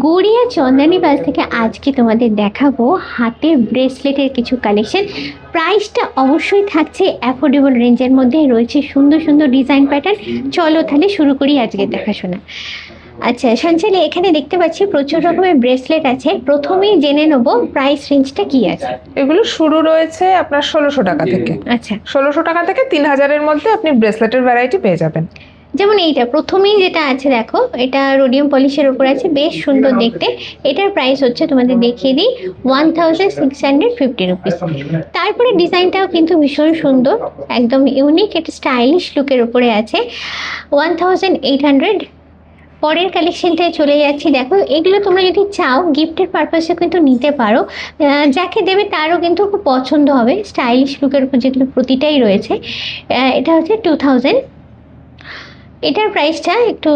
গড়িয়া চন্দানী বাস থেকে আজকে তোমাদের দেখাবো হাতের ব্রেসলেটের কিছু কালেকশন। প্রাইসটা অবশ্যই থাকছে অ্যাফোর্ডেবল রেঞ্জের মধ্যে, রয়েছে সুন্দর সুন্দর ডিজাইন প্যাটার্ন। চলো তাহলে শুরু করি আজকে দেখাশোনা। আচ্ছা সঞ্চালি, এখানে দেখতে পাচ্ছি প্রচুর রকমের ব্রেসলেট আছে। প্রথমেই জেনে নেবো প্রাইস রেঞ্জটা কি আছে। এগুলো শুরু রয়েছে আপনার 1600 টাকা থেকে। আচ্ছা, 1600 টাকা থেকে 3000-এর মধ্যে আপনি ব্রেসলেটের ভ্যারাইটি পেয়ে যাবেন। যেমন এইটা প্রথমেই যেটা আছে দেখো, এটা রোডিয়াম পলিশের উপর আছে, বেশ সুন্দর দেখতে। এটার প্রাইস হচ্ছে তোমাদের দেখিয়ে দিই 1650 রুপিস। তারপরে ডিজাইনটাও কিন্তু ভীষণ সুন্দর, একদম ইউনিক, এটা স্টাইলিশ লুকের উপরে আছে 1800। পরের কালেকশনটায় চলে যাচ্ছি। দেখো এগুলো তোমরা যদি চাও গিফটের পারপাসে কিন্তু নিতে পারো, যাকে দেবে তারও কিন্তু খুব পছন্দ হবে। স্টাইলিশ লুকের উপর যেগুলো প্রতিটাই রয়েছে। এটা হচ্ছে 2000। এটার প্রাইসটা একটু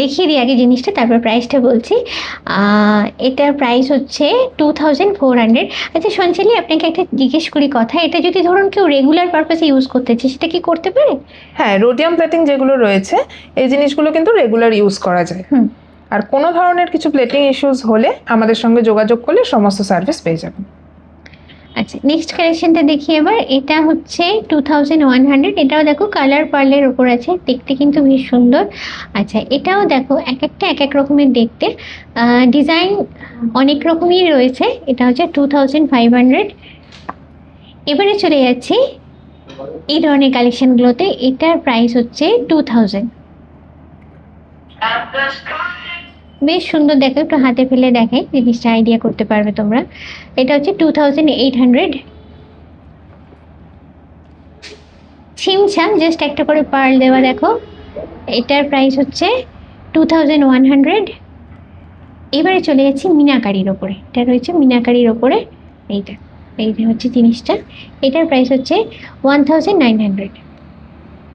দেখিয়ে দিই আগে জিনিসটা, তারপর প্রাইসটা বলছি। এটার প্রাইস হচ্ছে 2400। আচ্ছা সঞ্চালি, আপনাকে একটা জিজ্ঞেস করি কথা, এটা যদি ধরুন কেউ রেগুলার পারপাসে ইউজ করতে চায় সেটা কি করতে পারে? হ্যাঁ, রোডিয়াম প্লেটিং যেগুলো রয়েছে এই জিনিসগুলো কিন্তু রেগুলার ইউজ করা যায়। আর কোনো ধরনের কিছু প্লেটিং ইস্যুস হলে আমাদের সঙ্গে যোগাযোগ করলে সমস্ত সার্ভিস পেয়ে যাবেন। আচ্ছা, নেক্সট কালেকশনটা দেখি এবার। এটা হচ্ছে 2100। এটাও দেখো কালার পার্লের ওপর আছে, দেখতে কিন্তু বেশ সুন্দর। আচ্ছা, এটাও দেখো এক একটা এক এক রকমের দেখতে, ডিজাইন অনেক রকমই রয়েছে। এটা হচ্ছে 2500। এবারে চলে যাচ্ছি এই ধরনের কালেকশনগুলোতে। এটার প্রাইস হচ্ছে 2000। বেশ সুন্দর দেখো, একটু হাতে ফেলে দেখে জিনিসটা আইডিয়া করতে পারবে তোমরা। এটা হচ্ছে 2800। ছিমছাম জাস্ট একটা করে পার্ল দেওয়া দেখো। এটার প্রাইস হচ্ছে 2100। এবারে চলে যাচ্ছি মিনাকারির ওপরে। এটা রয়েছে মিনাকারির ওপরে। এইটা হচ্ছে জিনিসটা। এটার প্রাইস হচ্ছে 1900।